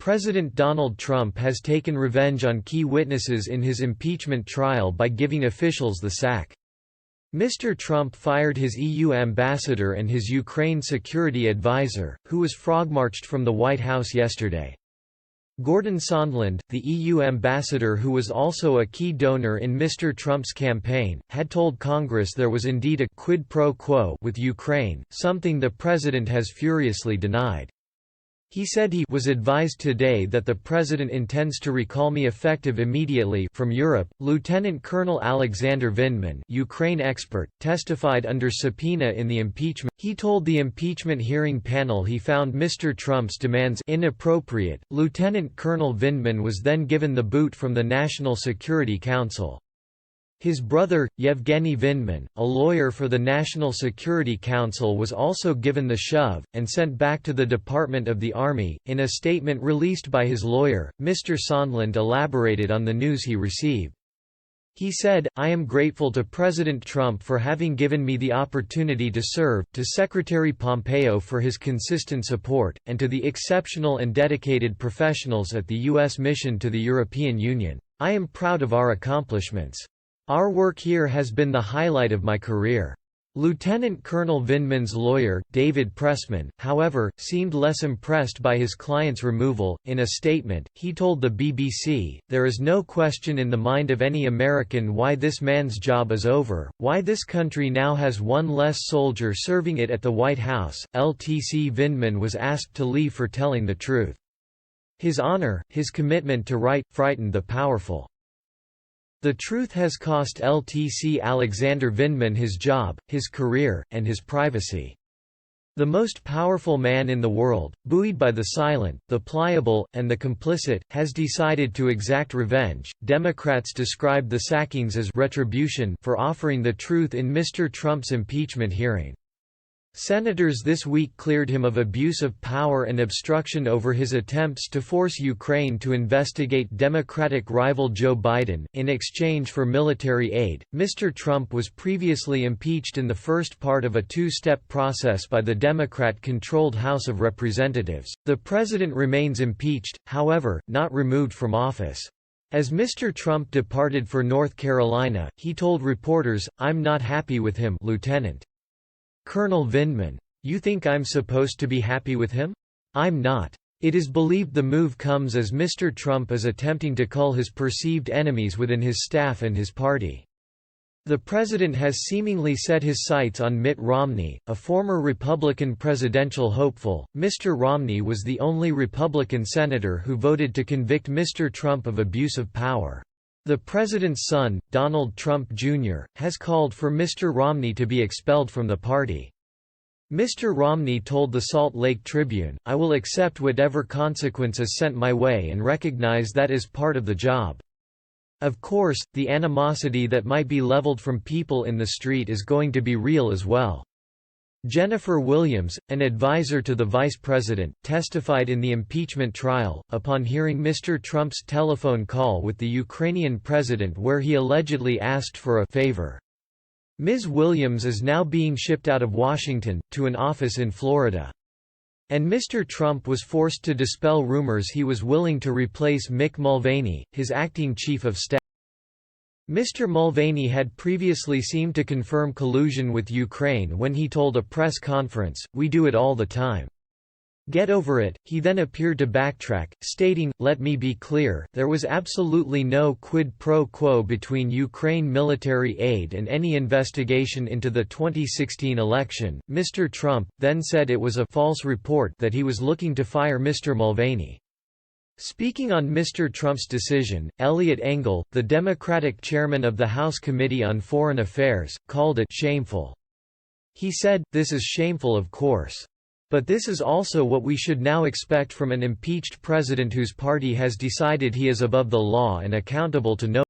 President Donald Trump has taken revenge on key witnesses in his impeachment trial by giving officials the sack. Mr. Trump fired his EU ambassador and his Ukraine security advisor, who was frog-marched from the White House yesterday. Gordon Sondland, the EU ambassador who was also a key donor in Mr. Trump's campaign, had told Congress there was indeed a quid pro quo with Ukraine, something the president has furiously denied. He said he was advised today that the president intends to recall me effective immediately from Europe. Lieutenant Colonel Alexander Vindman, Ukraine expert, testified under subpoena in the impeachment. He told the impeachment hearing panel he found Mr. Trump's demands inappropriate. Lieutenant Colonel Vindman was then given the boot from the National Security Council. His brother, Yevgeny Vindman, a lawyer for the National Security Council, was also given the shove, and sent back to the Department of the Army. In a statement released by his lawyer, Mr. Sondland elaborated on the news he received. He said, "I am grateful to President Trump for having given me the opportunity to serve, to Secretary Pompeo for his consistent support, and to the exceptional and dedicated professionals at the U.S. mission to the European Union. I am proud of our accomplishments. Our work here has been the highlight of my career." Lieutenant Colonel Vindman's lawyer, David Pressman, however, seemed less impressed by his client's removal. In a statement, he told the BBC, "There is no question in the mind of any American why this man's job is over, why this country now has one less soldier serving it at the White House." LTC Vindman was asked to leave for telling the truth. His honor, his commitment to right, frightened the powerful. The truth has cost LTC Alexander Vindman his job, his career, and his privacy. The most powerful man in the world, buoyed by the silent, the pliable, and the complicit, has decided to exact revenge. Democrats described the sackings as retribution for offering the truth in Mr. Trump's impeachment hearing. Senators this week cleared him of abuse of power and obstruction over his attempts to force Ukraine to investigate Democratic rival Joe Biden. In exchange for military aid, Mr. Trump was previously impeached in the first part of a two-step process by the Democrat-controlled House of Representatives. The president remains impeached, however, not removed from office. As Mr. Trump departed for North Carolina, he told reporters, "I'm not happy with him, Lieutenant Colonel Vindman. You think I'm supposed to be happy with him? I'm not." It is believed the move comes as Mr. Trump is attempting to cull his perceived enemies within his staff and his party. The president has seemingly set his sights on Mitt Romney, a former Republican presidential hopeful. Mr. Romney was the only Republican senator who voted to convict Mr. Trump of abuse of power. The president's son, Donald Trump Jr., has called for Mr. Romney to be expelled from the party. Mr. Romney told the Salt Lake Tribune, "I will accept whatever consequences sent my way and recognize that is part of the job. Of course, the animosity that might be leveled from people in the street is going to be real as well." Jennifer Williams, an advisor to the vice president, testified in the impeachment trial, upon hearing Mr. Trump's telephone call with the Ukrainian president where he allegedly asked for a favor. Ms. Williams is now being shipped out of Washington, to an office in Florida. And Mr. Trump was forced to dispel rumors he was willing to replace Mick Mulvaney, his acting chief of staff. Mr. Mulvaney had previously seemed to confirm collusion with Ukraine when he told a press conference, "We do it all the time. Get over it." He then appeared to backtrack, stating, "Let me be clear, there was absolutely no quid pro quo between Ukraine military aid and any investigation into the 2016 election." Mr. Trump then said it was a false report that he was looking to fire Mr. Mulvaney. Speaking on Mr. Trump's decision, Eliot Engel, the Democratic chairman of the House Committee on Foreign Affairs, called it shameful. He said, "This is shameful, of course. But this is also what we should now expect from an impeached president whose party has decided he is above the law and accountable to no